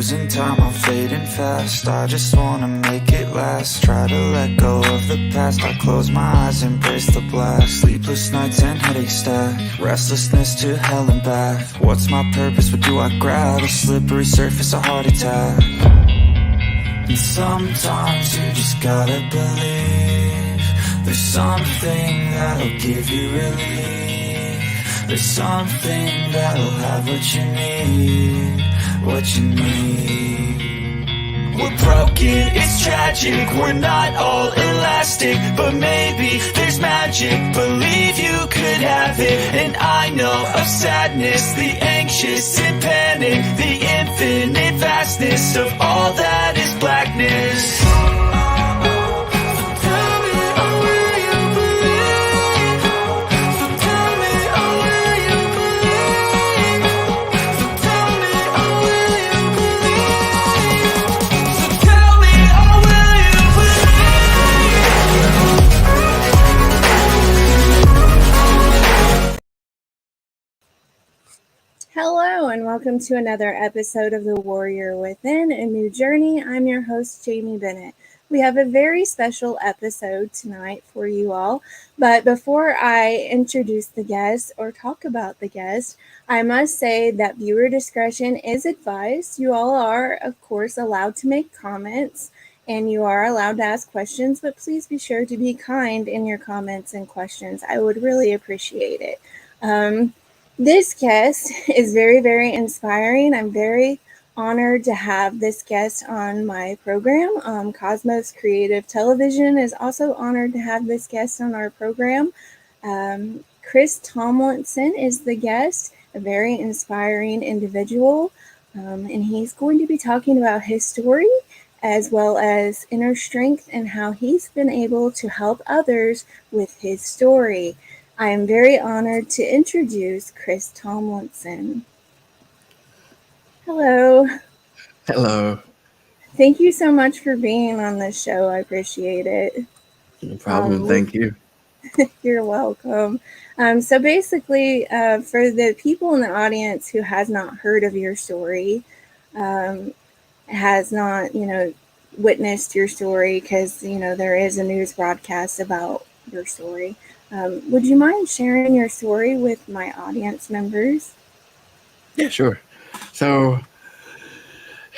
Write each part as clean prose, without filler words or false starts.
losing time, I'm fading fast. I just wanna make it last. Try to let go of the past. I close my eyes, embrace the blast. Sleepless nights and headaches stack. Restlessness to hell and back. What's my purpose? What do I grab? A slippery surface, a heart attack. And sometimes you just gotta believe there's something that'll give you relief. There's something that'll have what you need, what you need. We're broken, it's tragic, we're not all elastic, but maybe there's magic, believe you could have it. And I know of sadness, the anxious and panic, the infinite vastness of all that is blackness. Hello and welcome to another episode of The Warrior Within, a New Journey. I'm your host, Jaime Bennett. We have a very special episode tonight for you all, but before I introduce the guest or talk about the guest, I must say that viewer discretion is advised. You all are, of course, allowed to make comments and you are allowed to ask questions, but please be sure to be kind in your comments and questions. I would really appreciate it. This guest is very, very inspiring. I'm very honored to have this guest on my program. Cosmos Creative Television is also honored to have this guest on our program. Chris Tomlinson is the guest, a very inspiring individual, and he's going to be talking about his story as well as inner strength and how he's been able to help others with his story. I am very honored to introduce Chris Tomlinson. Hello. Hello. Thank you so much for being on this show. I appreciate it. No problem. Thank you. You're welcome. So basically, for the people in the audience who has not heard of your story, has not, witnessed your story, because, there is a news broadcast about your story. Would you mind sharing your story with my audience members? Yeah, sure. So,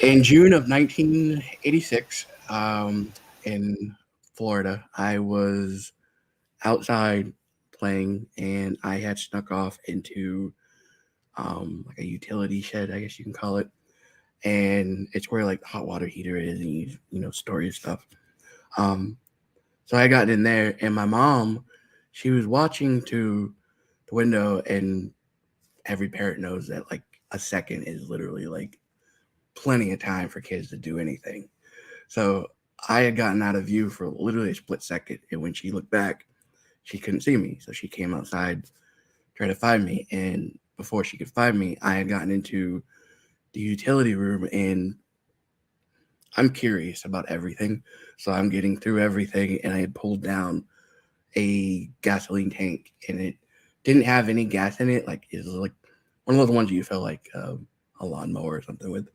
in June of 1986, in Florida, I was outside playing, and I had snuck off into like a utility shed, I guess you can call it, and it's where like the hot water heater is, and you store your stuff. So I got in there, and my mom, she was watching to the window, and every parent knows that like a second is literally like plenty of time for kids to do anything. So I had gotten out of view for literally a split second, and when she looked back, she couldn't see me. So she came outside, tried to find me, and before she could find me, I had gotten into the utility room, and I'm curious about everything. So I'm getting through everything, and I had pulled down a gasoline tank, and it didn't have any gas in it. Like, it was like one of those ones you feel like a lawnmower or something with,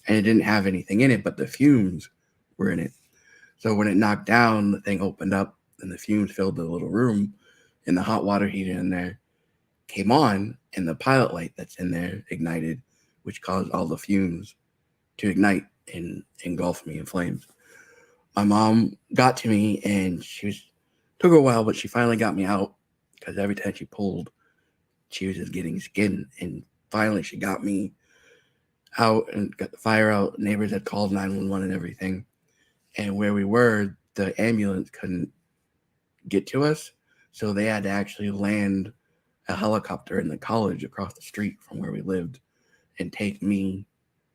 and it didn't have anything in it, but the fumes were in it. So when it knocked down, the thing opened up, and the fumes filled the little room, and the hot water heater in there came on, and the pilot light that's in there ignited, which caused all the fumes to ignite and engulf me in flames. My mom got to me, and took a while, but she finally got me out, because every time she pulled, she was just getting skin. And finally she got me out and got the fire out. Neighbors had called 911 and everything. And where we were, the ambulance couldn't get to us. So they had to actually land a helicopter in the college across the street from where we lived and take me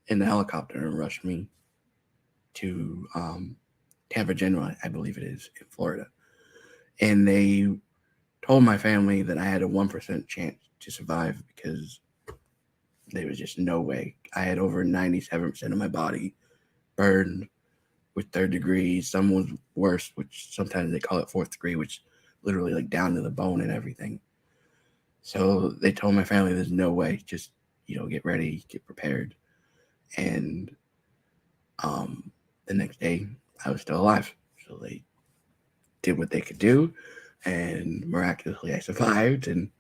in the helicopter and rush me to Tampa General, I believe it is, in Florida. And they told my family that I had a 1% chance to survive, because there was just no way. I had over 97% of my body burned with 3rd degree. Some was worse, which sometimes they call it 4th degree, which literally like down to the bone and everything. So they told my family there's no way. Just, get ready, get prepared. And The next day, I was still alive. So they did what they could do, and miraculously, I survived. And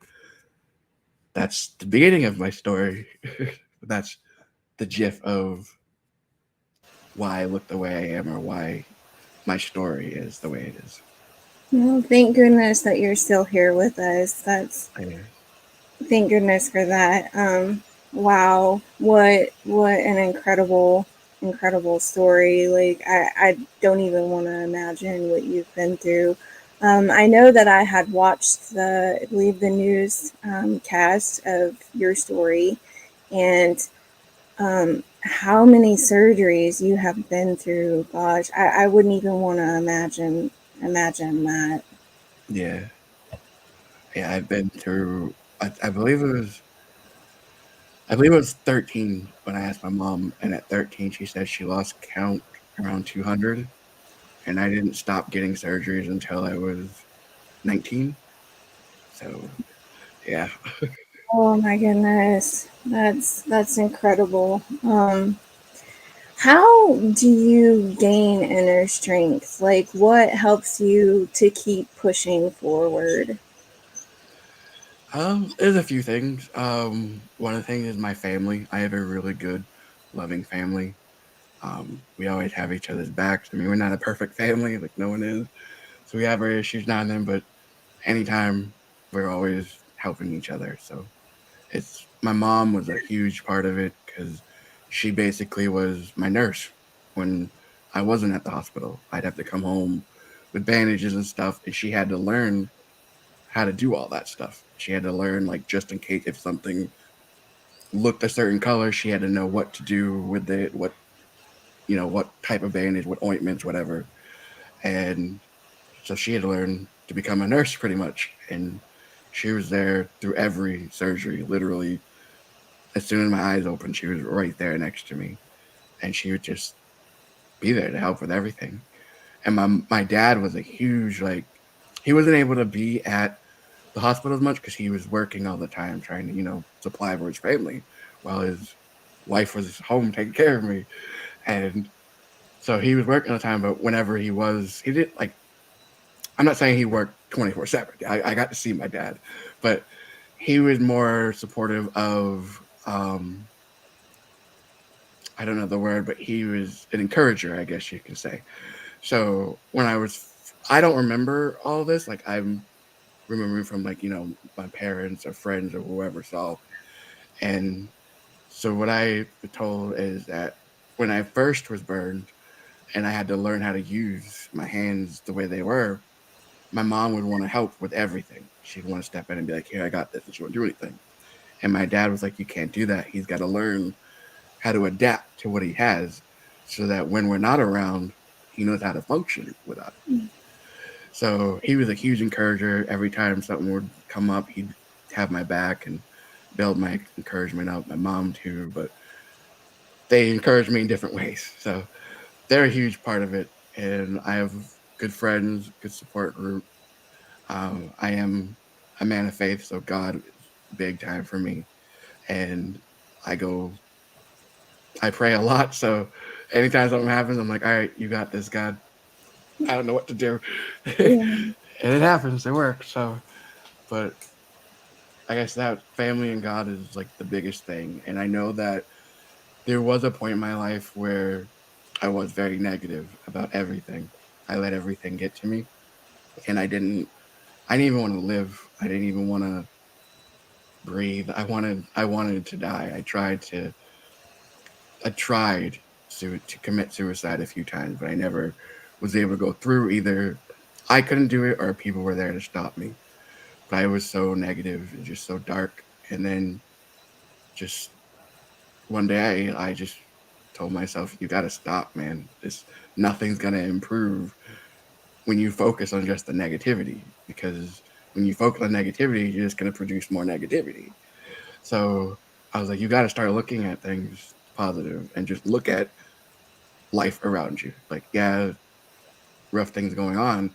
that's the beginning of my story. That's the gif of why I look the way I am, or why my story is the way it is. Well, thank goodness that you're still here with us. I, Thank goodness for that. Wow, what an incredible story. Like I don't even want to imagine what you've been through. I know that I had watched I believe the news cast of your story, and how many surgeries you have been through. Gosh, I wouldn't even want to imagine that. yeah, yeah. I've been through. I believe it was. I believe it was 13 when I asked my mom, and at 13 she said she lost count around 200, and I didn't stop getting surgeries until I was 19. So yeah. Oh my goodness. That's incredible. How do you gain inner strength? Like what helps you to keep pushing forward? There's a few things. One of the things is my family. I have a really good, loving family. We always have each other's backs. I mean, we're not a perfect family, like no one is. So we have our issues now and then, but anytime we're always helping each other. So it's my mom was a huge part of it because she basically was my nurse when I wasn't at the hospital. I'd have to come home with bandages and stuff, and she had to learn how to do all that stuff. She had to learn, like, just in case if something looked a certain color, she had to know what to do with it, what type of bandage, what ointments, whatever. And so she had to learn to become a nurse pretty much. And she was there through every surgery, literally. As soon as my eyes opened, she was right there next to me. And she would just be there to help with everything. And my dad was a huge, like, he wasn't able to be at the hospital as much because he was working all the time trying to, supply for his family while his wife was home taking care of me. And so he was working all the time, but whenever he did, like, I'm not saying he worked 24/7. I got to see my dad, but he was more supportive of, I don't know the word, but he was an encourager, I guess you can say. So when I don't remember all this. Like, I'm remembering from, like, my parents or friends or whoever saw. And so what I was told is that when I first was burned and I had to learn how to use my hands the way they were, my mom would want to help with everything. She'd want to step in and be like, "Here, I got this," and she wouldn't do anything. And my dad was like, "You can't do that. He's got to learn how to adapt to what he has so that when we're not around, he knows how to function with us." So he was a huge encourager. Every time something would come up, he'd have my back and build my encouragement up. My mom too, but they encouraged me in different ways. So they're a huge part of it. And I have good friends, good support group. I am a man of faith, so God is big time for me. And I go, I pray a lot. So anytime something happens, I'm like, all right, you got this, God. I don't know what to do. And Yeah. it happens, it works. So, but I guess that family and God is like the biggest thing. And I know that there was a point in my life where I was very negative about everything. I let everything get to me, and I didn't even want to live. I didn't even want to breathe. I wanted to die. I tried to commit suicide a few times, but I never was able to go through. Either I couldn't do it or people were there to stop me. But I was so negative and just so dark. And then just one day I just told myself, you got to stop, man. This Nothing's going to improve when you focus on just the negativity, because when you focus on negativity, you're just going to produce more negativity. So I was like, you got to start looking at things positive and just look at life around you. Like, yeah, rough things going on,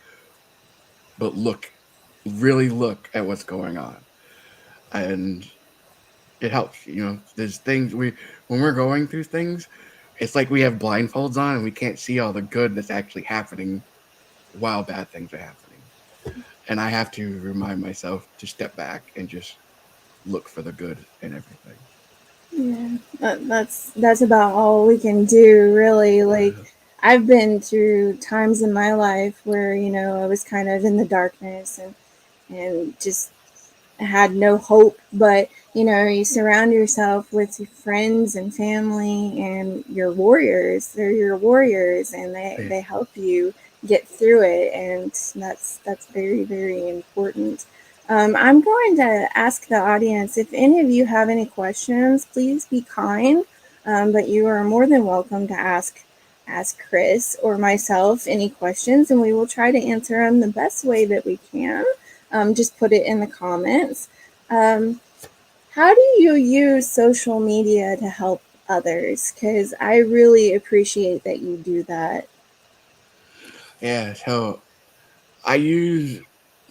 but really look at what's going on. And it helps. There's things when we're going through things, it's like we have blindfolds on and we can't see all the good that's actually happening while bad things are happening. And I have to remind myself to step back and just look for the good in everything. Yeah, that's about all we can do, really. Like, I've been through times in my life where I was kind of in the darkness and just had no hope. But you surround yourself with your friends and family and your warriors. They're your warriors, and Yeah. they help you get through it, and that's very, very important. I'm going to ask the audience if any of you have any questions. Please be kind, but you are more than welcome to ask Chris or myself any questions, and we will try to answer them the best way that we can. Just put it in the comments. Um, how do you use social media to help others? Because I really appreciate that you do that. Yeah, so I use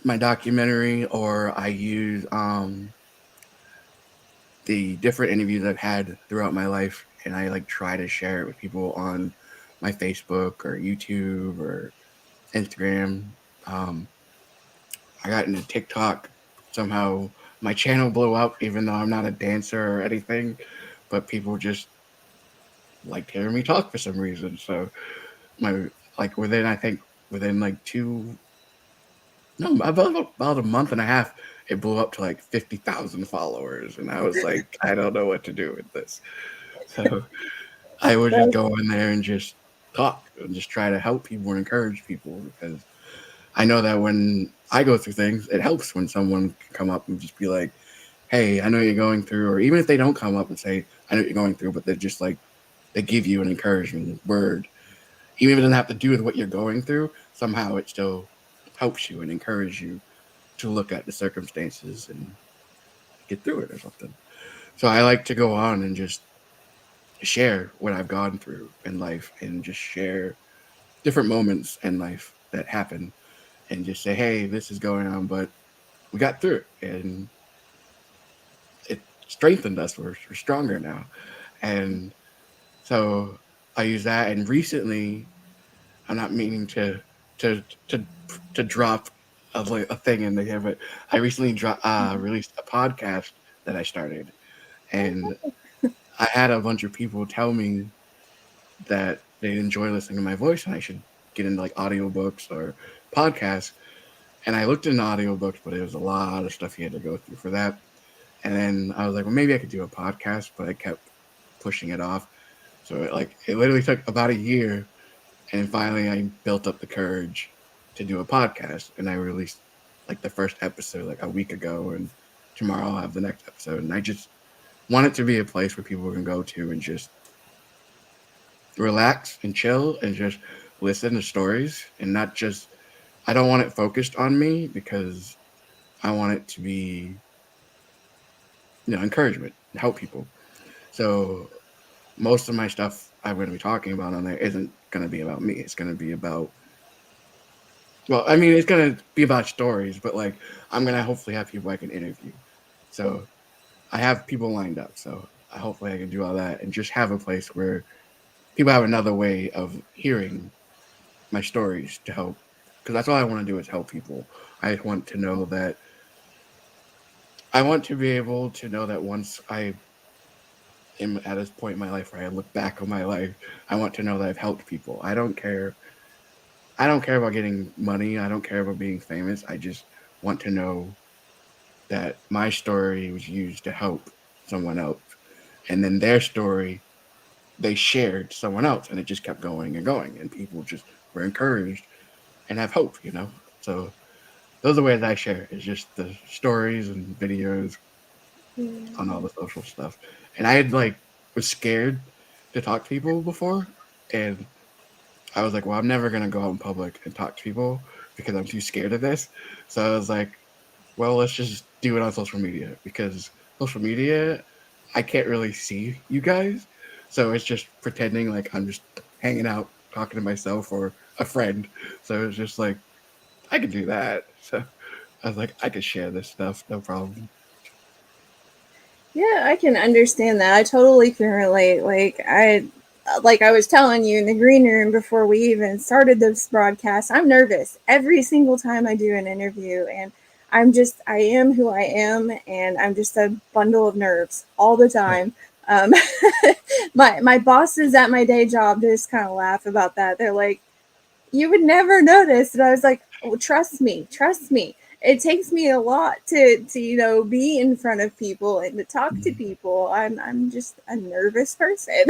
my documentary, or I use the different interviews I've had throughout my life, and I like try to share it with people on my Facebook or YouTube or Instagram. Um, I got into TikTok somehow. My channel blew up, even though I'm not a dancer or anything, but people just liked hearing me talk for some reason. So my like within I think within like two no about a month and a half, it blew up to like 50,000 followers, and I was like, I don't know what to do with this. So I would just That's go in there and just talk and just try to help people and encourage people, because I know that when I go through things, it helps when someone can come up and just be like, hey, I know you're going through, or even if they don't come up and say, I know what you're going through, but they're just like, they give you an encouragement word. Even if it doesn't have to do with what you're going through, somehow it still helps you and encourages you to look at the circumstances and get through it or something. So I like to go on and just share what I've gone through in life and just share different moments in life that happen and just say, hey, this is going on, but we got through it and it strengthened us. We're stronger now. And so I use that. And recently, I'm not meaning to to to drop a thing in here, but I recently released a podcast that I started, and I had a bunch of people tell me that they enjoy listening to my voice and I should get into like audiobooks or podcasts. And I looked into audiobooks, but it was a lot of stuff you had to go through for that. And then I was like, well, maybe I could do a podcast, but I kept pushing it off. So it literally took about a year, and finally I built up the courage to do a podcast, and I released like the first episode like a week ago, and tomorrow I'll have the next episode. And I just want it to be a place where people can go to and just relax and chill and just listen to stories, and not just, I don't want it focused on me, because I want it to be, encouragement, help people. So most of my stuff I'm going to be talking about on there isn't going to be about me. It's going to be about, well, I mean, it's going to be about stories, but like I'm going to hopefully have people I can interview. So I have people lined up. So hopefully I can do all that and just have a place where people have another way of hearing my stories to help. Because that's all I want to do is help people. I want to know that, I want to be able to know that once I am at this point in my life where I look back on my life, I want to know that I've helped people. I don't care. I don't care about getting money. I don't care about being famous. I just want to know that my story was used to help someone else. And then their story, they shared to someone else, and it just kept going and going. And people just were encouraged and have hope. So those are the ways I share. It's just the stories and videos on all the social stuff. And I had was scared to talk to people before, and I was like, well, I'm never gonna go out in public and talk to people because I'm too scared of this. So I was like, well, let's just do it on social media, because social media, I can't really see you guys, so it's just pretending like I'm just hanging out talking to myself or a friend. So it's just like I could do that. So I was like, I could share this stuff, no problem. Yeah, I can understand that. I totally can relate. Like, like I was telling you in the green room before we even started this broadcast, I'm nervous every single time I do an interview, and I am who I am, and I'm just a bundle of nerves all the time. Um, my bosses at my day job just kind of laugh about that. They're like, you would never notice. And I was like, oh, trust me. It takes me a lot to be in front of people and to talk to people. I'm just a nervous person.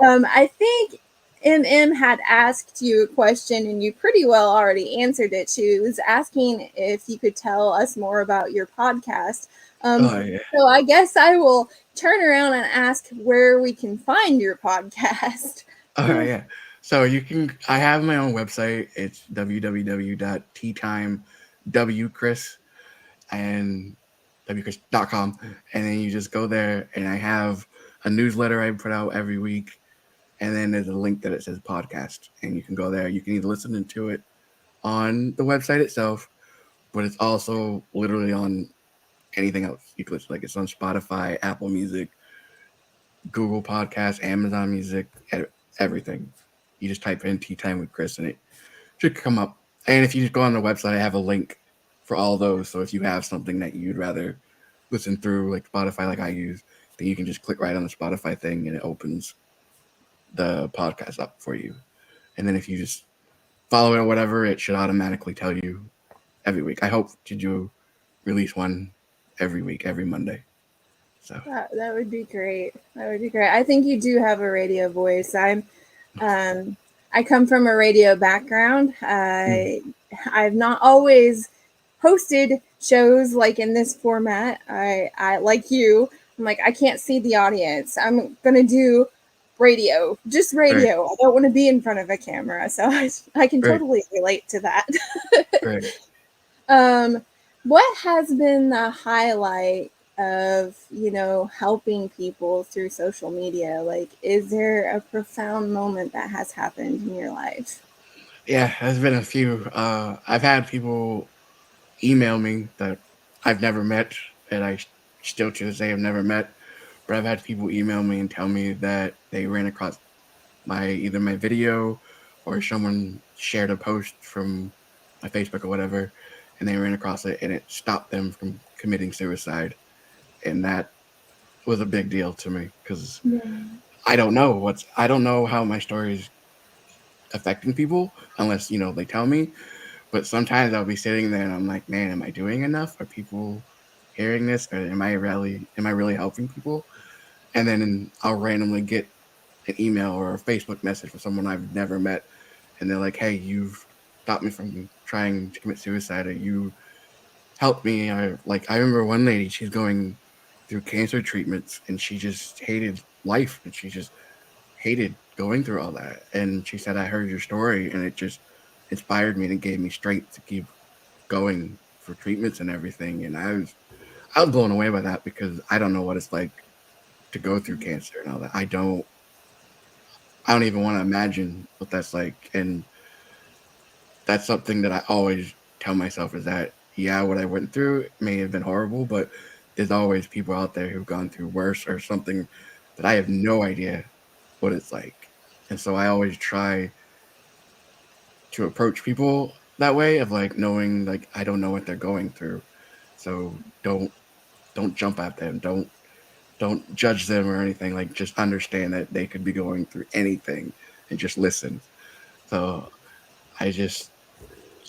I think MM had asked you a question, and you pretty well already answered it. She was asking if you could tell us more about your podcast. Oh yeah. So I guess I will turn around and ask where we can find your podcast. Oh yeah. So I have my own website. It's www.teatimewchris and wchris.com. And then you just go there, and I have a newsletter I put out every week. And then there's a link that it says podcast, and you can go there. You can either listen to it on the website itself, but it's also literally on anything else. You can listen, like it's on Spotify, Apple Music, Google Podcasts, Amazon Music, everything. You just type in Tea Time with Chris, and it should come up. And if you just go on the website, I have a link for all those. So if you have something that you'd rather listen through, like Spotify, like I use, then you can just click right on the Spotify thing, and it opens the podcast up for you. And then if you just follow it or whatever, it should automatically tell you every week. I hope to do release one every week, every Monday. So That would be great. That would be great. I think you do have a radio voice. I come from a radio background. I've not always hosted shows like in this format. I like you. I'm like, I can't see the audience. I'm gonna do radio, just radio. Right. I don't want to be in front of a camera, so I can totally relate to that. What has been the highlight of helping people through social media? Like, is there a profound moment that has happened in your life? Yeah, there's been a few. I've had people email me that I've never met, and I still to this day have never met, but I've had people email me and tell me that they ran across either my video or someone shared a post from my Facebook or whatever, and they ran across it, and it stopped them from committing suicide. And that was a big deal to me, because I don't know how my story is affecting people unless they tell me. But sometimes I'll be sitting there and I'm like, man, am I doing enough? Are people hearing this? Or am I really helping people? And then I'll randomly get an email or a Facebook message from someone I've never met, and they're like, hey, you've stopped me from trying to commit suicide, or you helped me. I remember one lady, she's going through cancer treatments, and she just hated life, and she just hated going through all that. And she said, I heard your story, and it just inspired me and it gave me strength to keep going for treatments and everything. And I was blown away by that, because I don't know what it's like to go through cancer and all that. I don't even want to imagine what that's like. And that's something that I always tell myself, is that, yeah, what I went through may have been horrible, but there's always people out there who've gone through worse, or something that I have no idea what it's like. And so I always try to approach people that way, of like knowing, like, I don't know what they're going through. So don't jump at them. Don't judge them or anything. Like, just understand that they could be going through anything, and just listen. So I just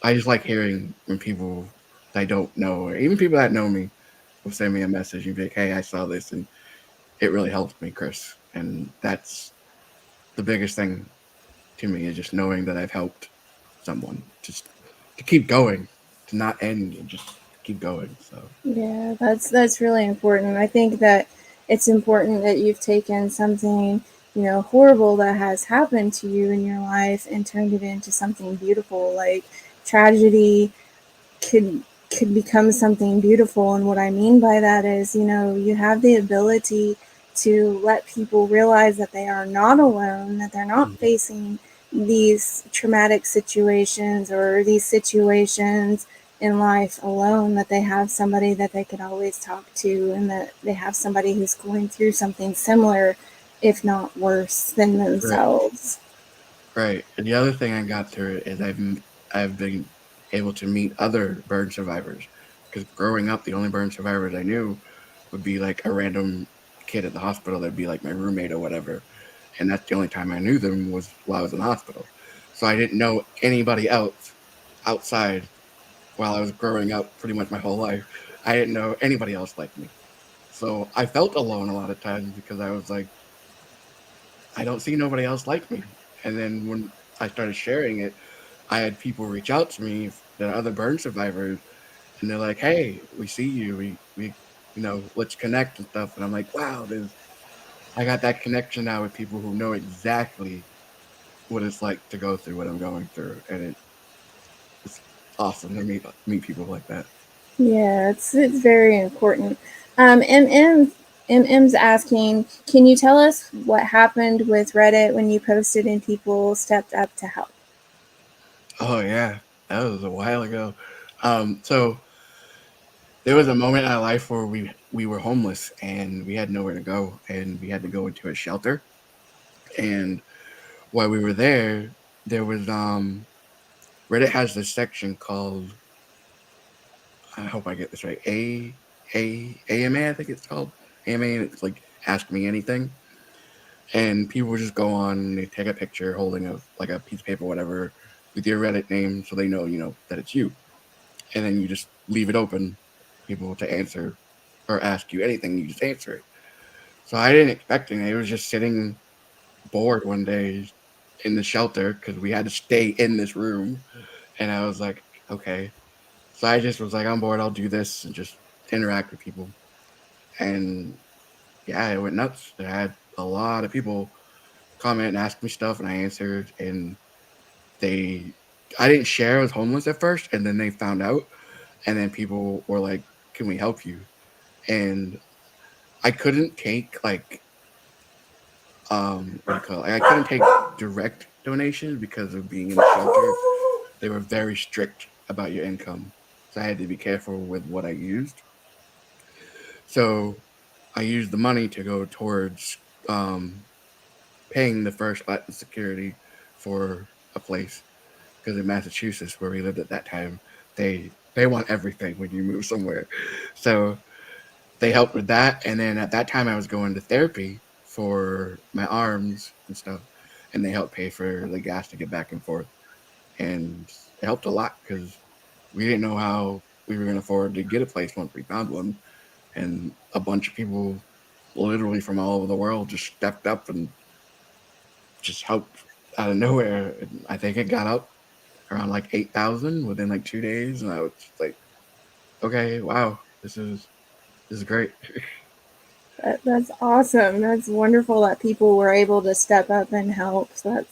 like hearing when people that I don't know, or even people that know me, will send me a message and be like, hey, I saw this and it really helped me, Chris. And that's the biggest thing to me, is just knowing that I've helped someone just to keep going, to not end, and just keep going. So yeah, that's really important. I think that it's important that you've taken something horrible that has happened to you in your life and turned it into something beautiful. Like, tragedy could become something beautiful. And what I mean by that is, you have the ability to let people realize that they are not alone, that they're not facing these traumatic situations or these situations in life alone, that they have somebody that they can always talk to, and that they have somebody who's going through something similar if not worse, than themselves. Right. And the other thing I got through it is I've been able to meet other burn survivors. Because growing up, the only burn survivors I knew would be like a random kid at the hospital that'd be like my roommate or whatever. And that's the only time I knew them was while I was in the hospital. So I didn't know anybody else outside while I was growing up pretty much my whole life. I didn't know anybody else like me. So I felt alone a lot of times because I was like, I don't see nobody else like me. And then when I started sharing it, I had people reach out to me that are other burn survivors, and they're like, "Hey, we see you. Let's connect and stuff." And I'm like, "Wow, I got that connection now with people who know exactly what it's like to go through what I'm going through, and it's awesome to meet people like that." Yeah, it's very important. MM's asking, can you tell us what happened with Reddit when you posted and people stepped up to help? Oh yeah, that was a while ago. So there was a moment in our life where we were homeless and we had nowhere to go, and we had to go into a shelter. And while we were there, there was Reddit has this section called, I hope I get this right, AMA, I think it's called AMA, and it's like Ask Me Anything. And people would just go on and they take a picture holding a piece of paper, whatever, with your Reddit name, so they know that it's you. And then you just leave it open, people to answer or ask you anything, you just answer it. So I didn't expect it. It was just sitting bored one day in the shelter because we had to stay in this room. And I was like, okay. So I just was like, I'm bored. I'll do this and just interact with people. And yeah, it went nuts. I had a lot of people comment and ask me stuff, and I answered. And they, I didn't share I was homeless at first, and then they found out. And then people were like, can we help you? And I couldn't take what do you call it? I couldn't take direct donations because of being in a shelter. They were very strict about your income, so I had to be careful with what I used. So I used the money to go towards um, paying the first Latin security for a place, because in Massachusetts, where we lived at that time, they want everything when you move somewhere. So they helped with that, and then at that time I was going to therapy for my arms and stuff, and they helped pay for the gas to get back and forth, and it helped a lot because we didn't know how we were going to afford to get a place once we found one, and a bunch of people literally from all over the world just stepped up and just helped out of nowhere. And I think it got up around like 8,000 within like 2 days, and I was just like, okay, wow, this is great. That's awesome. That's wonderful that people were able to step up and help. So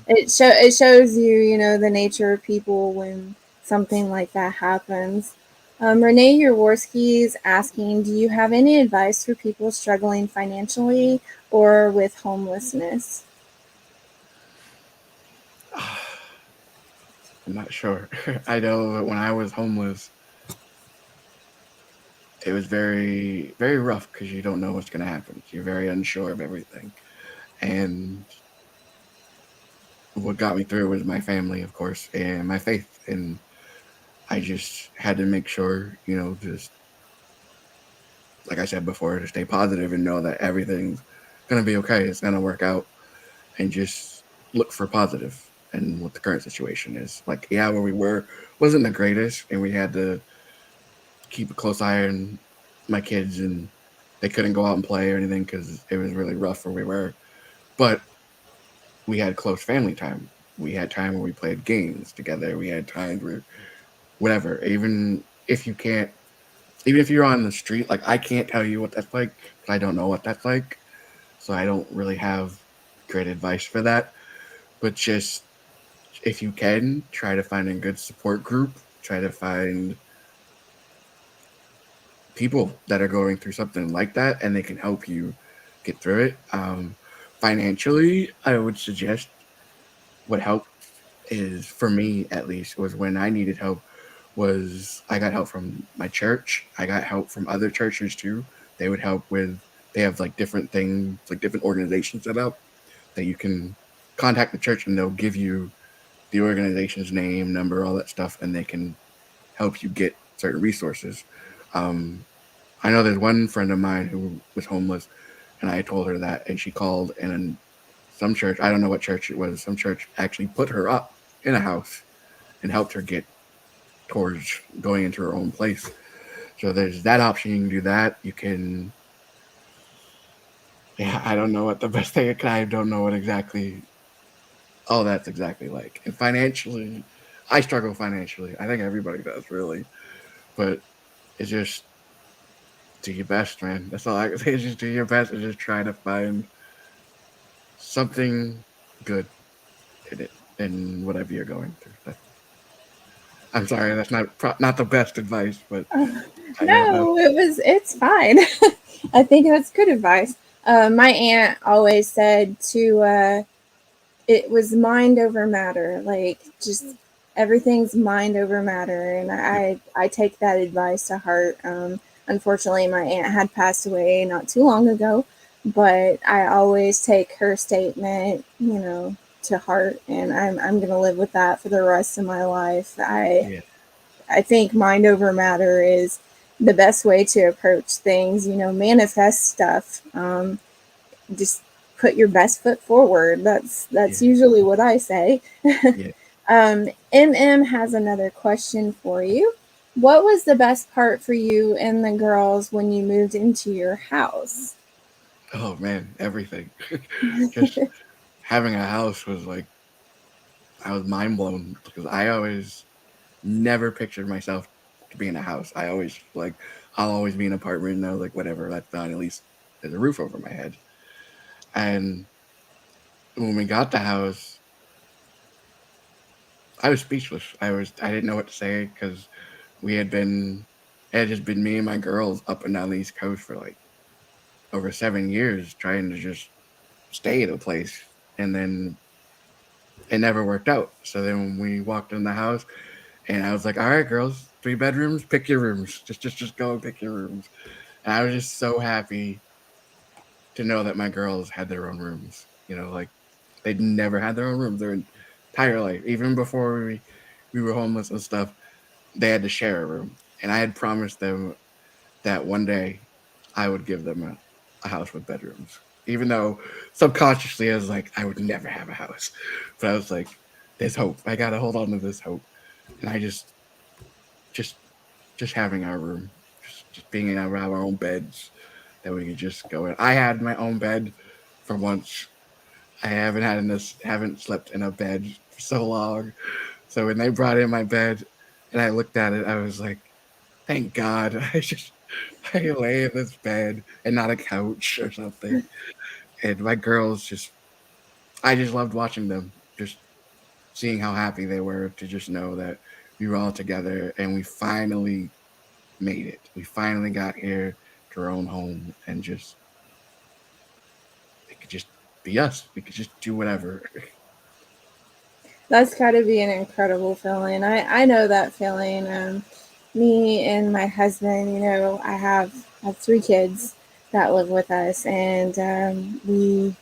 it shows you, the nature of people when something like that happens. Renee Yaworski is asking, do you have any advice for people struggling financially or with homelessness? I'm not sure. I know that when I was homeless, it was very, very rough because you don't know what's going to happen. You're very unsure of everything. And what got me through was my family, of course, and my faith. And I just had to make sure, just like I said before, to stay positive and know that everything's going to be okay. It's going to work out, and just look for positive and what the current situation is. Like, yeah, where we were wasn't the greatest, and we had to keep a close eye on my kids, and they couldn't go out and play or anything because it was really rough where we were. But we had close family time. We had time where we played games together. We had times where whatever. Even if you're on the street, like I can't tell you what that's like. I don't know what that's like, so I don't really have great advice for that. But just if you can, try to find a good support group. Try to find people that are going through something like that and they can help you get through it. Financially, I would suggest what helped is, for me at least, was when I needed help, was I got help from my church. I got help from other churches too. They would help with they have like different things, like different organizations set up that you can contact the church and they'll give you the organization's name, number, all that stuff, and they can help you get certain resources. Um, I know there's one friend of mine who was homeless, and I told her that, and she called, and some church, I don't know what church it was, some church actually put her up in a house and helped her get towards going into her own place. So there's that option. You can do that. You can, yeah, I don't know what the best thing, I don't know what exactly, oh, that's exactly like. And financially, I struggle financially. I think everybody does, really. But it's just do your best, man. That's all I can say. Is just do your best and just try to find something good in it in whatever you're going through. I'm sorry, that's not the best advice, but I know that. No, it's fine. I think that's good advice. My aunt always said it was mind over matter, like just everything's mind over matter, and I take that advice to heart. Unfortunately, my aunt had passed away not too long ago, but I always take her statement, to heart, and I'm gonna live with that for the rest of my life. Yeah, I think mind over matter is the best way to approach things. Manifest stuff. Just put your best foot forward. yeah, That's usually what I say. yeah. MM has another question for you. What was the best part for you and the girls when you moved into your house? Oh man, everything. Just having a house was like I was mind blown because I always never pictured myself to be in a house. I always like I'll always be in an apartment and I was like, whatever, that's done. At least there's a roof over my head. And when we got the house, I was speechless. I didn't know what to say because we had been it had just been me and my girls up and down the East Coast for like over 7 years trying to just stay at a place, and then it never worked out. So then when we walked in the house, and I was like, "All right, girls, 3 bedrooms, pick your rooms. Just go and pick your rooms." And I was just so happy to know that my girls had their own rooms. Like they'd never had their own rooms their entire life, even before we were homeless and stuff. They had to share a room, and I had promised them that one day I would give them a house with bedrooms. Even though subconsciously I was like, I would never have a house. But I was like, there's hope. I gotta hold on to this hope. And I just just having our room. Just being in our own beds that we could just go in. I had my own bed for once. I haven't slept in a bed for so long. So when they brought in my bed and I looked at it, I was like, thank God. I lay in this bed and not a couch or something. And my girls I just loved watching them, just seeing how happy they were to just know that we were all together and we finally made it. We finally got here to our own home and just it could just be us. We could just do whatever. That's got to be an incredible feeling. I know that feeling. Me and my husband, I have 3 kids that live with us, and we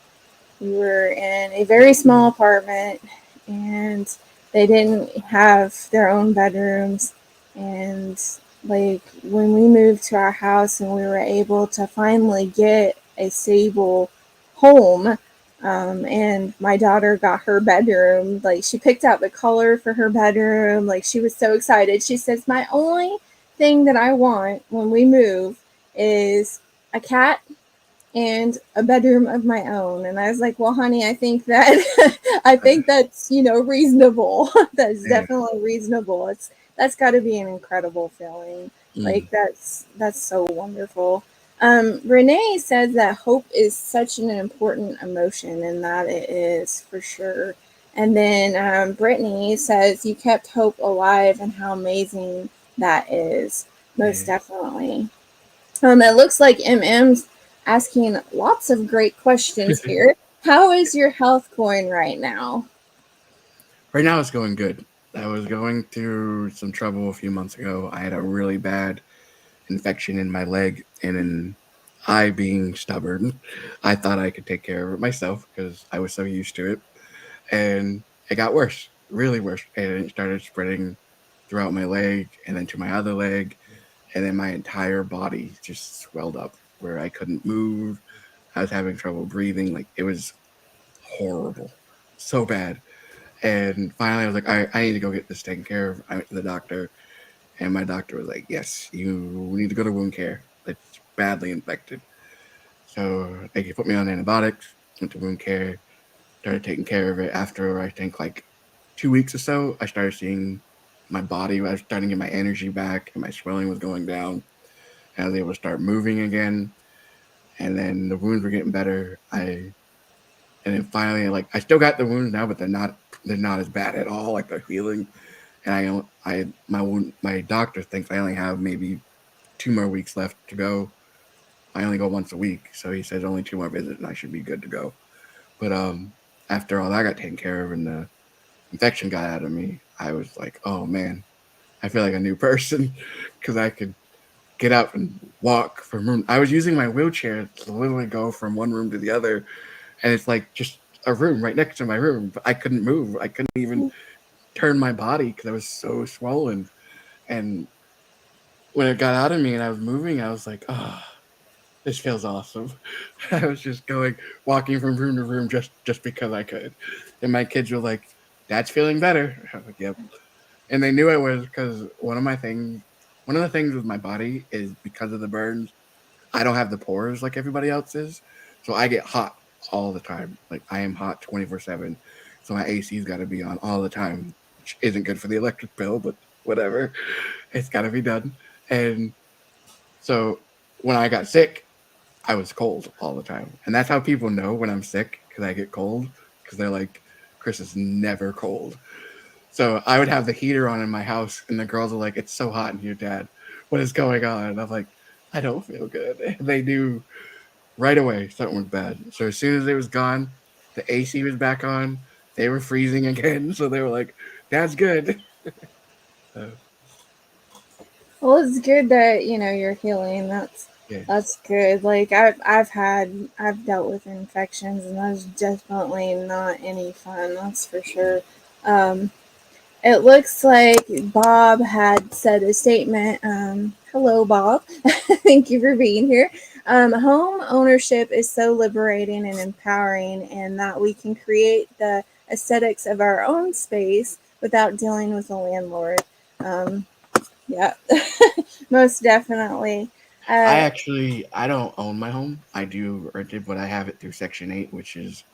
were in a very small apartment, and they didn't have their own bedrooms. And like when we moved to our house and we were able to finally get a stable home, and my daughter got her bedroom, like she picked out the color for her bedroom, like she was so excited. She says, my only thing that I want when we move is a cat and a bedroom of my own. And I was like, well, honey, I think that I think that's, reasonable. That's Yeah. definitely reasonable. That's got to be an incredible feeling. Mm. Like that's so wonderful. Renee says that hope is such an important emotion, and that it is for sure. And then Brittany says you kept hope alive, and how amazing that is. Most Yeah. definitely. It looks like MM's asking lots of great questions here. How is your health going right now? Right now it's going good. I was going through some trouble a few months ago. I had a really bad infection in my leg and I, being stubborn, I thought I could take care of it myself because I was so used to it. And it got worse, really worse. And it started spreading throughout my leg and then to my other leg. And then my entire body just swelled up where I couldn't move. I was having trouble breathing. Like, it was horrible, so bad. And finally, I was like, I need to go get this taken care of. I went to the doctor, and my doctor was like, yes, you need to go to wound care. It's badly infected. So they put me on antibiotics, went to wound care, started taking care of it. After, I think, like 2 weeks or so, I started seeing my body. I was starting to get my energy back, and my swelling was going down. And I was able to start moving again. And then the wounds were getting better. And then finally, like, I still got the wounds now, but they're not as bad at all. Like, they're healing. And my doctor thinks I only have maybe 2 more weeks left to go. I only go once a week, so he says only 2 more visits and I should be good to go. But after all that got taken care of and the infection got out of me, I was like, oh man, I feel like a new person because I could get up and walk from room. I was using my wheelchair to literally go from one room to the other, and it's like just a room right next to my room, but I couldn't move. I couldn't even turn my body because I was so swollen. And when it got out of me and I was moving, I was like, oh, this feels awesome. I was just walking from room to room just because I could. And my kids were like, Dad's feeling better. I was like, yep. And they knew I was because one of the things with my body is because of the burns, I don't have the pores like everybody else is. So I get hot all the time. Like, I am hot 24/7. So my AC's got to be on all the time, which isn't good for the electric bill, but whatever. It's got to be done. And so when I got sick, I was cold all the time. And that's how people know when I'm sick, because I get cold, because they're like, Chris is never cold. So I would have the heater on in my house, and the girls are like, it's so hot in here, Dad. What is going on? And I'm like, I don't feel good. And they knew right away something was bad. So as soon as it was gone, the AC was back on. They were freezing again. So they were like, Dad's good. So, Well, it's good that you're healing. yeah. That's good. Like I've dealt with infections, and that's definitely not any fun. That's for sure. Um, it looks like Bob had said a statement. Hello, Bob. Thank you for being here. Home ownership is so liberating and empowering, and that we can create the aesthetics of our own space without dealing with a landlord. Um, yeah, most definitely. Uh, I don't own my home. I do rent it, but I have it through Section 8, which is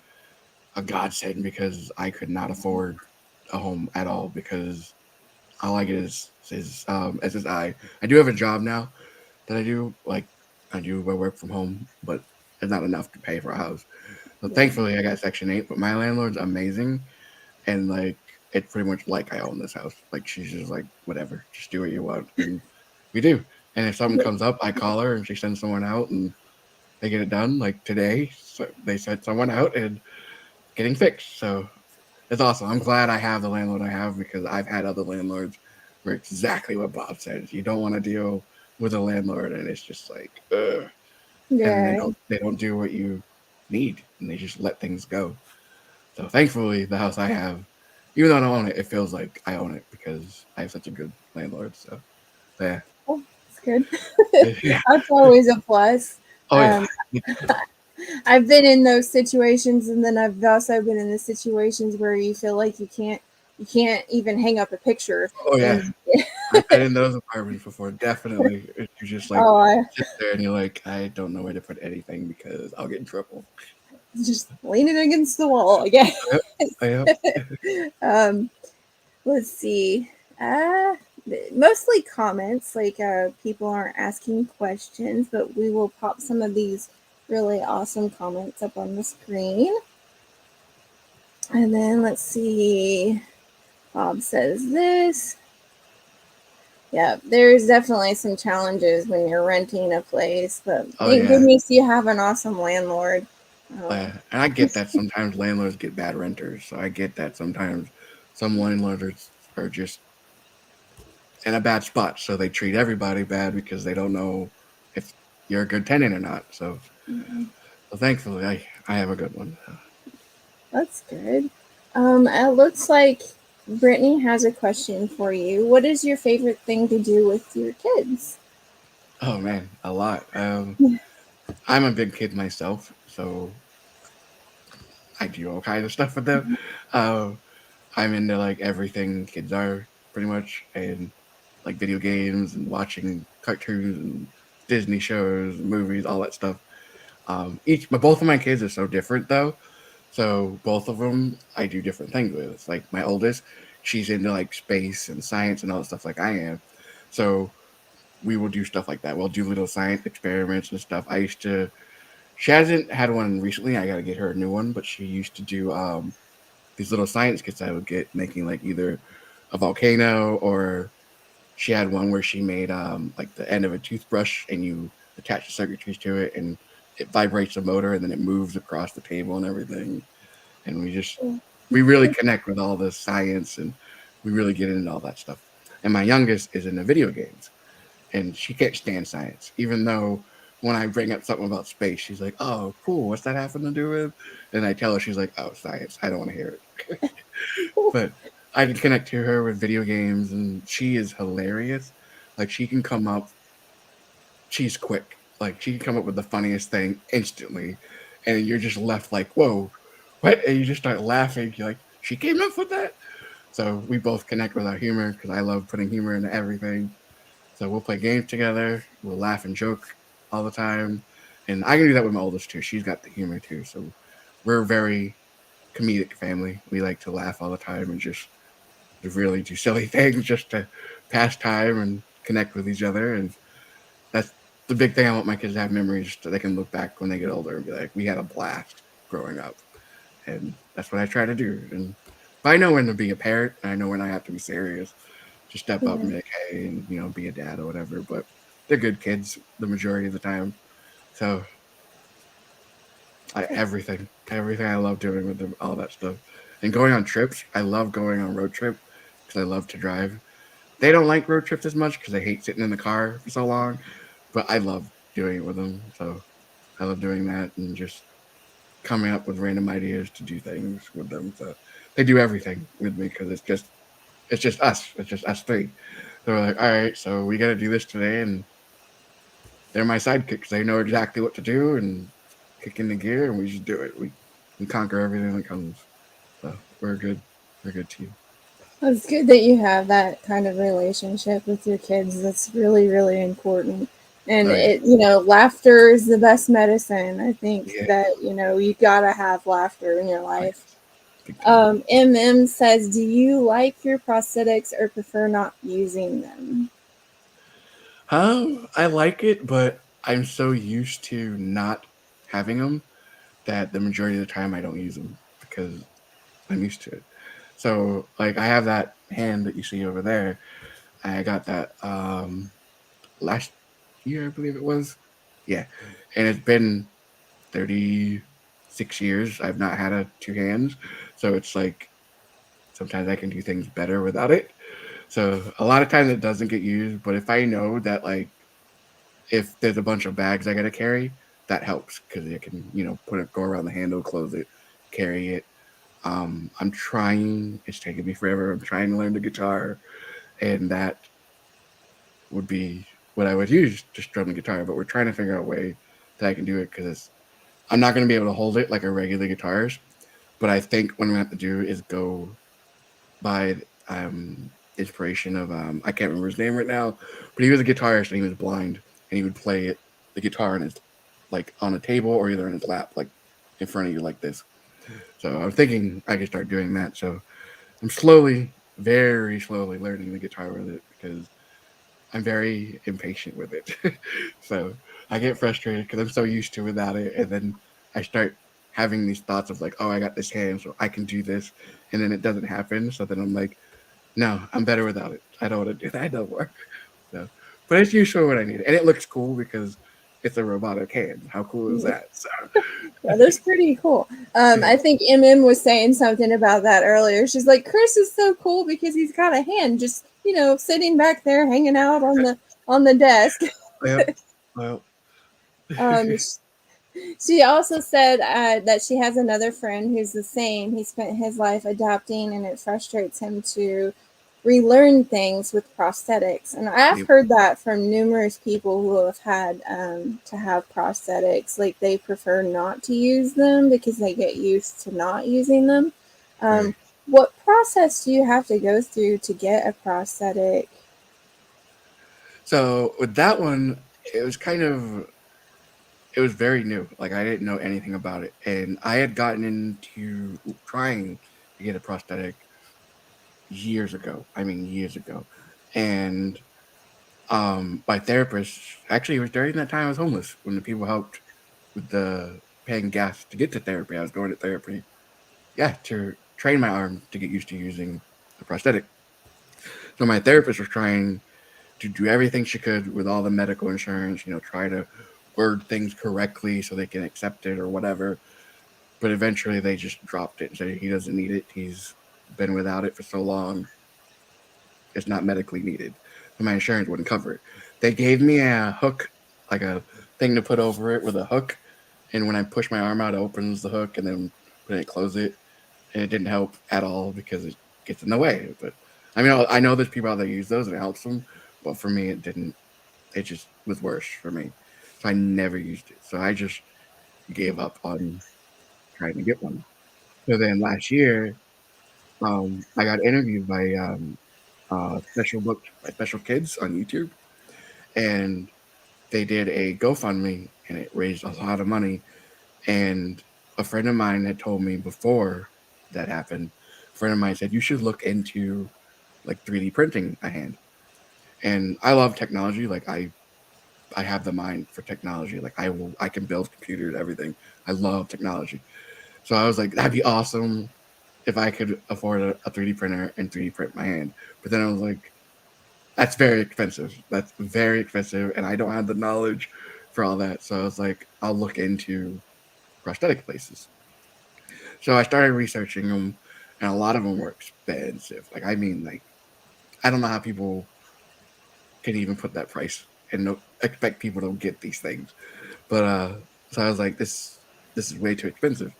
a godsend because I could not afford a home at all because all I get is SSI. I do have a job now that I do. Like, I work from home, but it's not enough to pay for a house. So thankfully I got Section 8, but my landlord's amazing, and like, it's pretty much like I own this house. Like, she's just like, whatever, just do what you want. And we do. And if something comes up, I call her and she sends someone out and they get it done. Like today, so they sent someone out and getting fixed. So it's awesome. I'm glad I have the landlord I have because I've had other landlords where exactly what Bob said. You don't want to deal with a landlord, and it's just like, ugh. And yeah. they don't do what you need, and they just let things go. So thankfully, the house I have, even though I don't own it, it feels like I own it because I have such a good landlord. So yeah, Oh, that's good. yeah. That's always a plus. Oh yeah, Um, I've been in those situations, and then I've also been in the situations where you feel like you can't even hang up a picture. oh yeah. And I've been in those apartments before. Definitely, you're just like oh, I sit there and you're like, I don't know where to put anything because I'll get in trouble. just leaning against the wall again. Yep. Yep. um, let's see. Mostly comments, like people aren't asking questions, but we will pop some of these really awesome comments up on the screen. And then let's see. Bob says this. Yeah, there's definitely some challenges when you're renting a place, but Oh thank yeah. goodness you have an awesome landlord. Yeah. And I get that sometimes landlords get bad renters. So I get that sometimes some landlords are just in a bad spot. So they treat everybody bad because they don't know if you're a good tenant or not. So, Yeah, so thankfully, I have a good one. that's good. It looks like Brittany has a question for you. What is your favorite thing to do with your kids? Oh man, a lot. I'm a big kid myself, so I do all kinds of stuff with them. Uh, I'm into like everything kids are pretty much, and like video games and watching cartoons and Disney shows, movies, all that stuff. But both of my kids are so different though. So both of them, I do different things with. It's like my oldest, she's into like space and science and all that stuff like I am. So we will do stuff like that. We'll do little science experiments and stuff. I used to. She hasn't had one recently. I got to get her a new one. But she used to do these little science kits I would get, making like either a volcano, or she had one where she made like the end of a toothbrush and you attach the circuitries to it and it vibrates the motor and then it moves across the table and everything. And we really connect with all the science and we really get into all that stuff. And my youngest is into video games and she can't stand science, even though when I bring up something about space, she's like, "Oh, cool. What's that having to do with?" And I tell her, she's like, "Oh, science. I don't want to hear it." But I can connect to her with video games, and she is hilarious. Like she can come up, she's quick. Like she can come up with the funniest thing instantly, and you're just left like, "Whoa, what?" And you just start laughing. You're like, "She came up with that." So we both connect with our humor because I love putting humor into everything. So we'll play games together. We'll laugh and joke all the time, and I can do that with my oldest too. She's got the humor too. So we're a very comedic family. We like to laugh all the time and just to really do silly things just to pass time and connect with each other. And that's the big thing. I want my kids to have memories that they can look back when they get older and be like, we had a blast growing up. And that's what I try to do. And but I know when to be a parent, and I know when I have to be serious, just step up and be like, hey, and be a dad or whatever. But they're good kids the majority of the time. So everything I love doing with them, all that stuff. And going on trips, I love going on road trip because I love to drive. They don't like road trips as much because they hate sitting in the car for so long, but I love doing it with them. So I love doing that and just coming up with random ideas to do things with them. So they do everything with me because it's just us. It's just us three. They're like, all right, so we got to do this today, and they're my sidekicks. They know exactly what to do and kick into gear, and we just do it. We conquer everything that comes. So we're a good team. It's good that you have that kind of relationship with your kids. That's really, really important. And Oh yeah, laughter is the best medicine. I think yeah, that, you gotta have laughter in your oh, life. yes. Big time. MM says, do you like your prosthetics or prefer not using them? I like it, but I'm so used to not having them that the majority of the time I don't use them because I'm used to it. So like I have that hand that you see over there. I got that last year, I believe it was. Yeah, and it's been 36 years. I've not had a two hands, so it's like sometimes I can do things better without it. So a lot of times it doesn't get used, but if I know that like if there's a bunch of bags I gotta carry, that helps because I can put it, go around the handle, close it, carry it. I'm trying. It's taking me forever. I'm trying to learn the guitar, and that would be what I would use to strum the guitar. But we're trying to figure out a way that I can do it because I'm not going to be able to hold it like a regular guitarist. But I think what I'm going to have to do is go by inspiration of I can't remember his name right now, but he was a guitarist and he was blind and he would play the guitar on his like on a table or either in his lap like in front of you like this. So I'm thinking I could start doing that. So I'm slowly, very slowly learning the guitar with it because I'm very impatient with it. So I get frustrated because I'm so used to without it. And then I start having these thoughts of like, oh, I got this hand, so I can do this. And then it doesn't happen. So then I'm like, no, I'm better without it. I don't want to do that no more. So, but it's usually what I need. And it looks cool because it's a robotic hand. How cool is that? So, Yeah, that's pretty cool. yeah. I think MM was saying something about that earlier. She's like, Chris is so cool because he's got a hand just, sitting back there hanging out on the desk. Well, well, She also said that she has another friend who's the same. He spent his life adapting, and it frustrates him to relearn things with prosthetics. And I've Yep. heard that from numerous people who have had to have prosthetics. Like they prefer not to use them because they get used to not using them. Right. What process do you have to go through to get a prosthetic? So with that one, it was kind of it was very new. Like I didn't know anything about it, and I had gotten into trying to get a prosthetic years ago. I mean, years ago, and my therapist actually it was during that time I was homeless when the people helped with the paying gas to get to therapy. I was going to therapy, yeah, to train my arm to get used to using the prosthetic. So my therapist was trying to do everything she could with all the medical insurance, try to word things correctly so they can accept it or whatever. But eventually they just dropped it and said he doesn't need it. He's been without it for so long. It's not medically needed. So my insurance wouldn't cover it. They gave me a hook, like a thing to put over it with a hook. And when I push my arm out, it opens the hook, and then when I close it, and it didn't help at all because it gets in the way. But I mean, I know there's people out there use those and it helps them, but for me, it didn't. It just was worse for me, so I never used it. So I just gave up on trying to get one. So then last year, I got interviewed by Special Book by Special Kids on YouTube, and they did a GoFundMe, and it raised a lot of money. And a friend of mine had told me before that happened. A friend of mine said you should look into like 3D printing a hand. And I love technology. Like I have the mind for technology. Like I can build computers, everything. I love technology. So I was like, that'd be awesome if I could afford a 3D printer and 3D print my hand. But then I was like, that's very expensive. That's very expensive, and I don't have the knowledge for all that. So I was like, I'll look into prosthetic places. So I started researching them, and a lot of them were expensive. Like I mean, like I don't know how people can even put that price and expect people to get these things. But so I was like, this is way too expensive.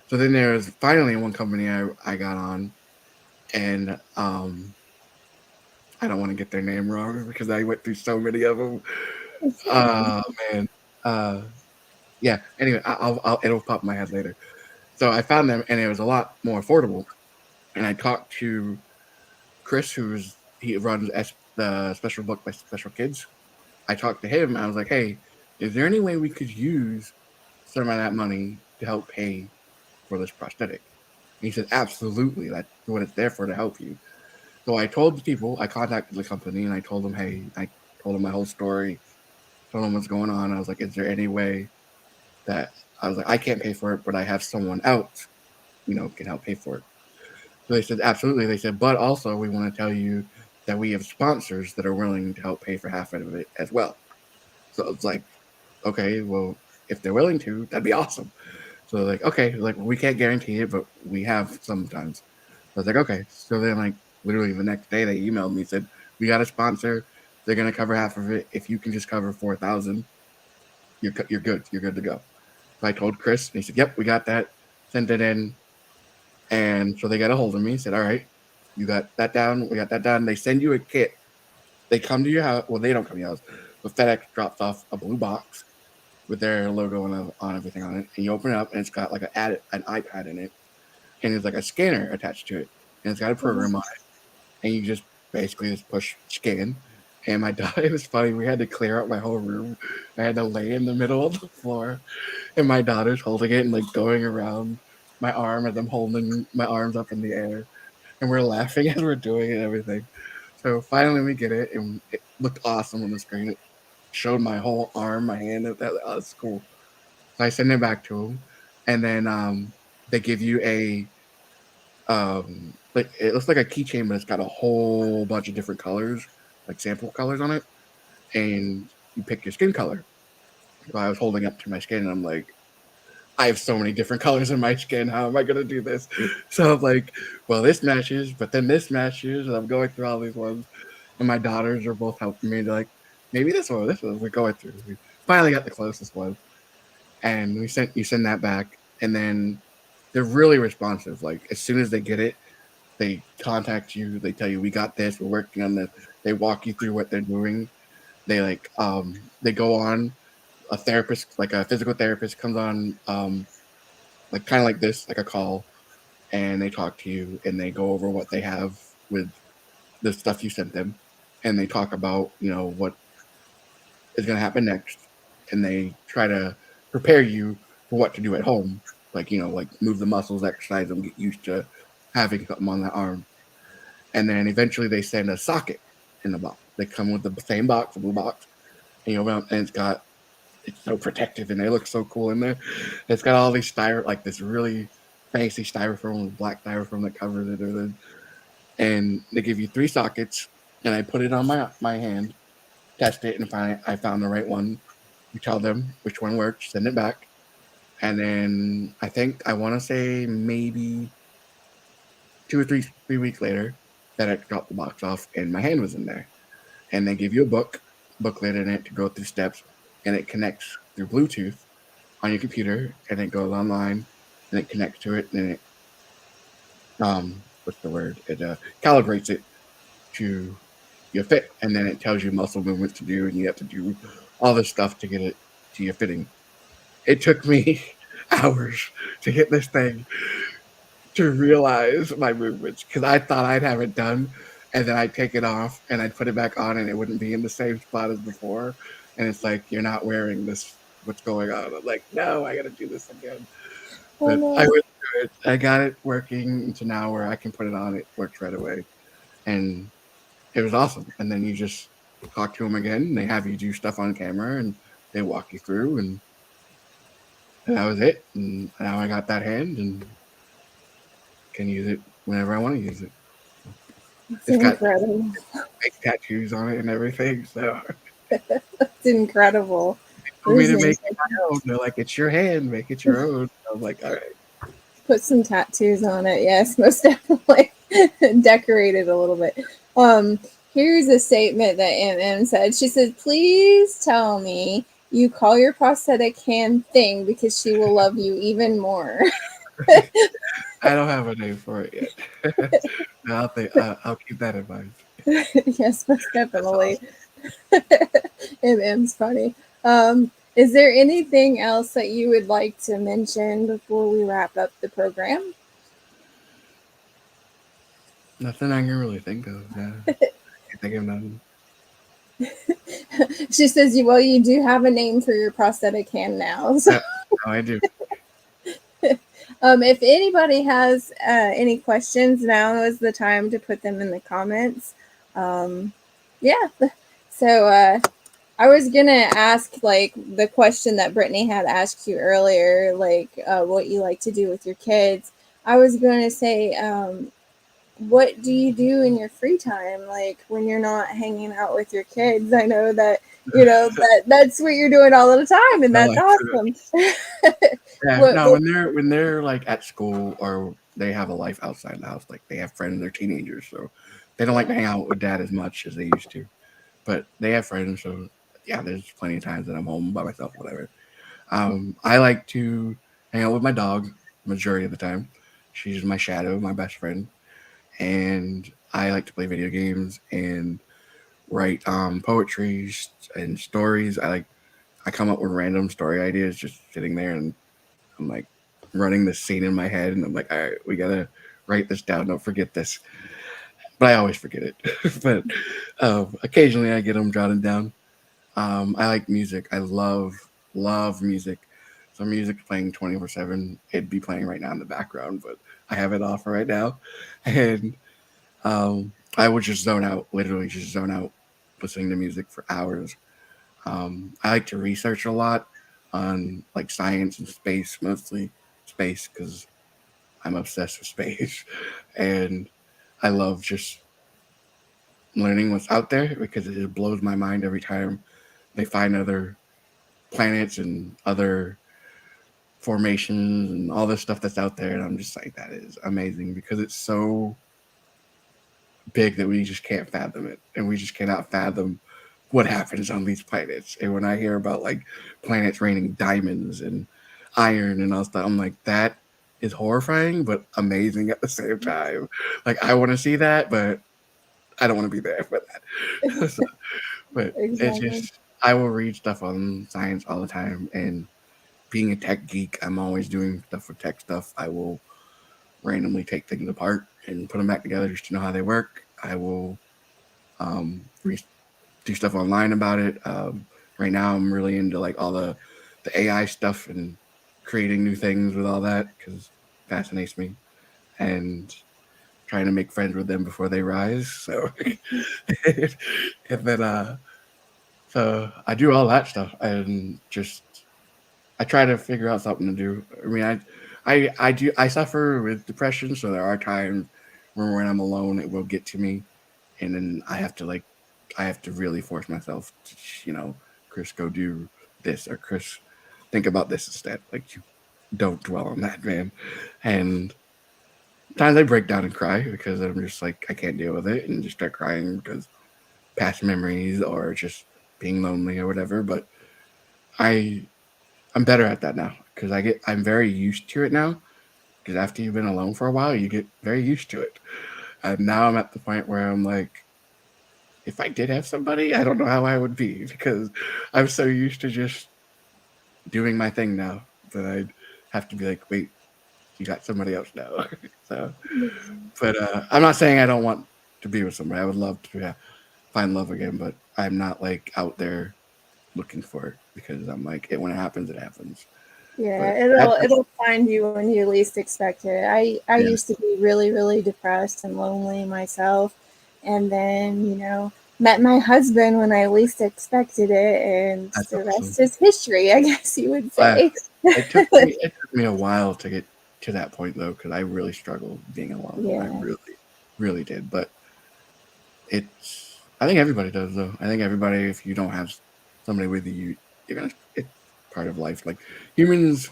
So then there was finally one company I got on, and I don't want to get their name wrong because I went through so many of them. Oh man, uh, yeah. Anyway, I'll it'll pop in my head later. So I found them, and it was a lot more affordable. And I talked to Chris, he runs the Special Book by Special Kids. I talked to him. I was like, hey, is there any way we could use some of that money to help pay for this prosthetic? And he said, absolutely. That's what it's there for, to help you. So I told the people, I contacted the company, and I told them, hey, I told them my whole story, told them what's going on. I was like, is there any way that I was like, I can't pay for it, but I have someone else, can help pay for it. So they said, absolutely. They said, but also we want to tell you that we have sponsors that are willing to help pay for half of it as well. So it's like, okay, well, if they're willing to, that'd be awesome. So like, okay, like we can't guarantee it, but we have sometimes. So I was like, okay. So then like literally the next day they emailed me, said, we got a sponsor. They're gonna cover half of it. If you can just cover 4,000, you're good. You're good to go. So I told Chris, and he said, yep, we got that. Sent it in. And so they got a hold of me, said, all right, you got that down. We got that down. They send you a kit. They come to your house. Well, they don't come to your house, but FedEx drops off a blue box with their logo on everything on it. And you open it up, and it's got like an iPad in it. And there's like a scanner attached to it. And it's got a program on it. And you just basically just push scan. And my daughter, it was funny. We had to clear out my whole room. I had to lay in the middle of the floor. And my daughter's holding it and like going around my arm as I'm holding my arms up in the air. And we're laughing as we're doing it and everything. So finally we get it, and it looked awesome on the screen. It showed my whole arm, my hand. That's cool. So I send it back to them, and then they give you like it looks like a keychain, but it's got a whole bunch of different colors, like sample colors on it, and you pick your skin color. So I was holding up to my skin, and I'm like, I have so many different colors in my skin. How am I going to do this? So I'm like, well, this matches, but then this matches. And I'm going through all these ones. And my daughters are both helping me. They're like, maybe this one, we're going through. finally got the closest one, and you send that back, and then they're really responsive. Like as soon as they get it, they contact you. They tell you, "We got this. We're working on this." They walk you through what they're doing. They go on. A therapist, like a physical therapist, comes on, like kind of like this, like a call, and they talk to you and they go over what they have with the stuff you sent them, and they talk about what is going to happen next, and they try to prepare you for what to do at home, like like move the muscles, exercise them, get used to having something on that arm, and then eventually they send a socket in the box. They come with the same box, a blue box, and and it's so protective and they look so cool in there. It's got all these like this really fancy styrofoam with black styrofoam that covers it, and they give you 3 sockets, and I put it on my hand, test it, and finally I found the right one. You tell them which one works, send it back, and then I want to say maybe 2 or 3 weeks later that I dropped the box off and my hand was in there, and they give you a booklet in it to go through steps, and it connects through Bluetooth on your computer, and it goes online, and it connects to it, and it what's the word? It calibrates it to your fit, and then it tells you muscle movements to do, and you have to do all this stuff to get it to your fitting. It took me hours to get this thing to realize my movements, because I thought I'd have it done, and then I'd take it off and I'd put it back on and it wouldn't be in the same spot as before, and it's like, you're not wearing this, what's going on? I'm like, no, I gotta do this again. Oh, But no. I went through it. I got it working to now where I can put it on. It works right away, and it was awesome. And then you just talk to them again, and they have you do stuff on camera, and they walk you through, and that was it. And now I got that hand and can use it whenever I want to use it. It's It's got incredible. fake tattoos on it and everything. So It's incredible. for me It to is make it incredible. my own, they're like, it's your hand, make it your own. I was like, all right. Put some tattoos on it. Yes, most definitely. Decorate it a little bit. Here's a statement that MM said. She said, "Please tell me you call your prosthetic hand thing because she will love you even more." I don't have a name for it yet. No, I'll keep that in mind. Yes, most That's definitely. awesome. MM's funny. Is there anything else that you would like to mention before we wrap up the program? Nothing I can really think of. Yeah. I can't think of nothing. She says, "Well, you do have a name for your prosthetic hand now." So, No, I do. if anybody has any questions, now is the time to put them in the comments. Yeah. So I was gonna ask like the question that Brittany had asked you earlier, like what you like to do with your kids. I was gonna say, what do you do in your free time, like when you're not hanging out with your kids? I know that that's what you're doing all the time, and I that's like to. awesome. Yeah, what, no, what, when they're like at school or they have a life outside the house, like they have friends, they're teenagers, so they don't like to hang out with dad as much as they used to. But they have friends, so yeah, there's plenty of times that I'm home by myself, whatever. I like to hang out with my dog majority of the time. She's my shadow, my best friend, and I like to play video games and write poetry and stories. I come up with random story ideas just sitting there, and I'm like running this scene in my head, and I'm like, all right, we gotta write this down. Don't forget this. But I always forget it. But occasionally I get them jotted down. I like music. I love music. So music's playing 24/7. It'd be playing right now in the background, but I have it off right now, and I would just zone out. Literally, just zone out, listening to music for hours. I like to research a lot on like science and space, mostly space, because I'm obsessed with space, and I love just learning what's out there because it just blows my mind every time they find other planets and other formations and all this stuff that's out there, and I'm just like, that is amazing because it's so big that we just can't fathom it, and we just cannot fathom what happens on these planets. And when I hear about like planets raining diamonds and iron and all stuff, I'm like, that is horrifying but amazing at the same time. Like I want to see that, but I don't want to be there for that. So, but it's Exactly. just I will read stuff on science all the time, and being a tech geek, I'm always doing stuff with tech stuff. I will randomly take things apart and put them back together just to know how they work. I will re- do stuff online about it. Right now, I'm really into like all the AI stuff and creating new things with all that because it fascinates me, and trying to make friends with them before they rise. So, and then so I do all that stuff and just I try to figure out something to do. I mean, I suffer with depression, so there are times when I'm alone, it will get to me, and then I have to really force myself to, Chris, go do this, or Chris, think about this instead. Like, you don't dwell on that, man. And times I break down and cry because I'm just like I can't deal with it, and just start crying because past memories or just being lonely or whatever. But I I'm better at that now because I'm very used to it now. Because after you've been alone for a while, you get very used to it. And now I'm at the point where I'm like, if I did have somebody, I don't know how I would be because I'm so used to just doing my thing now that I'd have to be like, wait, you got somebody else now. So, but I'm not saying I don't want to be with somebody. I would love to find love again, but I'm not like out there looking for it because I'm like, when it happens, it happens. But Yeah, that's it'll find you when you least expect it. I yeah, used to be really, really depressed and lonely myself, and then, met my husband when I least expected it, and that's the awesome. rest is history, I guess you would I, say. it took me a while to get to that point though, because I really struggled being alone. I Yeah. really, really did. But I think everybody does though. I think everybody, if you don't have somebody with you, you're gonna. It's part of life. Like humans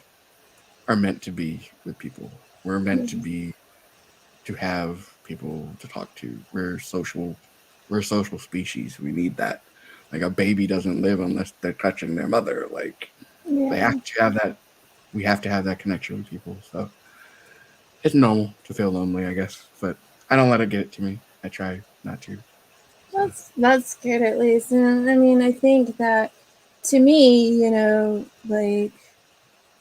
are meant to be with people. We're meant to Mhm. be to have people to talk to. We're social. We're a social species. We need that. Like a baby doesn't live unless they're touching their mother. Like they Yeah. have to have that. We have to have that connection with people. So it's normal to feel lonely, I guess, but I don't let it get it to me. I try not to. So That's good at least. And I mean, I think that to me, like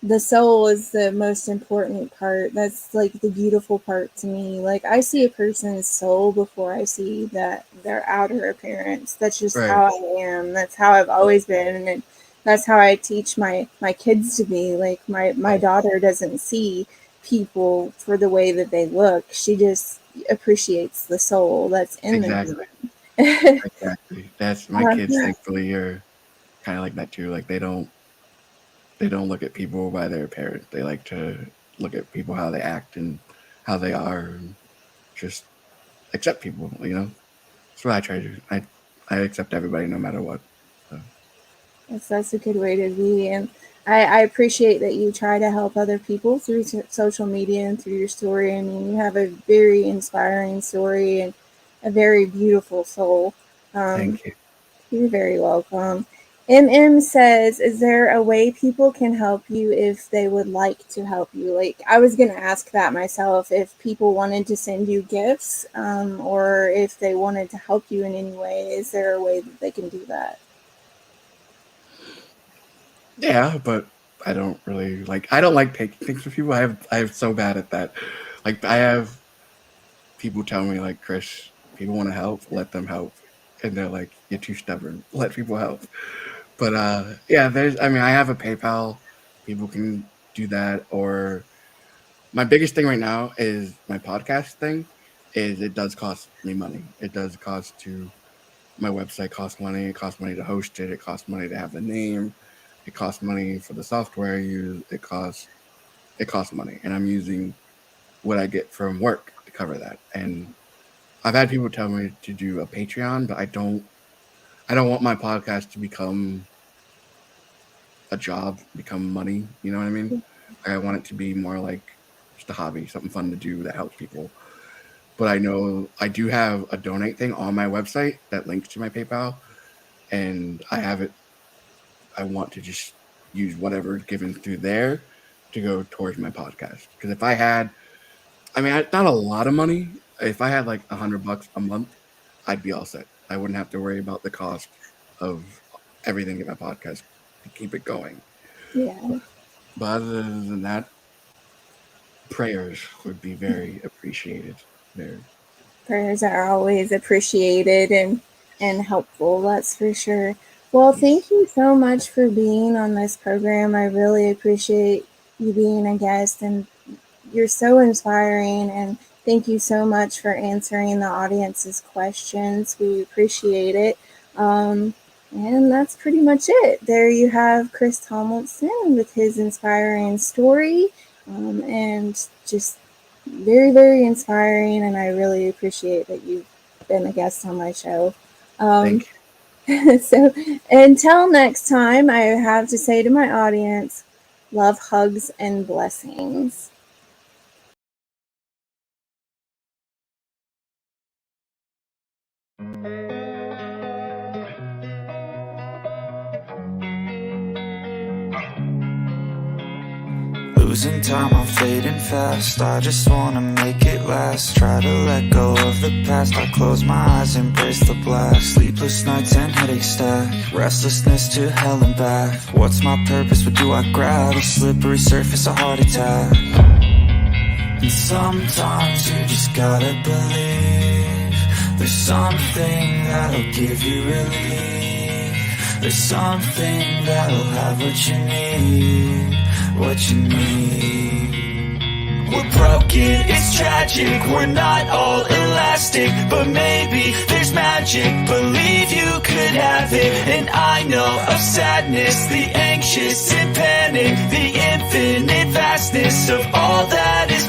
the soul is the most important part. That's like the beautiful part to me. Like I see a person's soul before I see that their outer appearance. That's just right, how I am. That's how I've always been, and that's how I teach my kids to be. Like my right, daughter doesn't see people for the way that they look. She just appreciates the soul that's in the exactly, human. exactly. That's my kids. Thankfully, are kind of like that too. Like they don't look at people by their appearance. They like to look at people how they act and how they are, and just accept people. That's what I try to do. I accept everybody no matter what. So That's a good way to be. And I appreciate that you try to help other people through social media and through your story. I mean, you have a very inspiring story and a very beautiful soul. Um, thank you. you're very welcome. MM says, is there a way people can help you if they would like to help you? Like, I was going to ask that myself if people wanted to send you gifts, or if they wanted to help you in any way. Is there a way that they can do that? Yeah, but I don't really like. I don't like taking things from people. I have so bad at that. Like I have people tell me like, Chris, people want to help, let them help, and they're like, you're too stubborn. Let people help. But yeah, I mean, I have a PayPal. People can do that. Or my biggest thing right now is my podcast thing. Is it does cost me money. It does cost to my website costs money. It costs money to host it. It costs money to have the name. It costs money for the software I use. It costs money, and I'm using what I get from work to cover that. And I've had people tell me to do a Patreon, but I don't want my podcast to become a job, become money. You know what I mean? Like, I want it to be more like just a hobby, something fun to do that helps people. But I know I do have a donate thing on my website that links to my PayPal. and I have it. I want to just use whatever given through there to go towards my podcast. Because if I had, not a lot of money. If I had like $100 a month, I'd be all set. I wouldn't have to worry about the cost of everything in my podcast to keep it going. Yeah. But other than that, prayers would be very appreciated. Prayers are always appreciated and helpful, that's for sure. Well, thank you so much for being on this program. I really appreciate you being a guest, and you're so inspiring, and thank you so much for answering the audience's questions. We appreciate it. And that's pretty much it. There you have Chris Tomlinson with his inspiring story, and just very, very inspiring, and I really appreciate that you've been a guest on my show. Thank you. So until next time, I have to say to my audience, love, hugs, and blessings. Losing time, I'm fading fast. I just wanna make it last. Try to let go of the past. I close my eyes, embrace the blast. Sleepless nights and headaches stack. Restlessness to hell and back. What's my purpose? What do I grab? A slippery surface, a heart attack. And sometimes you just gotta believe there's something that'll give you relief. There's something that'll have what you need. What you need. We're broken, it's tragic. We're not all elastic, but maybe there's magic. Believe you could have it. And I know of sadness, the anxious and panic, the infinite vastness of all that is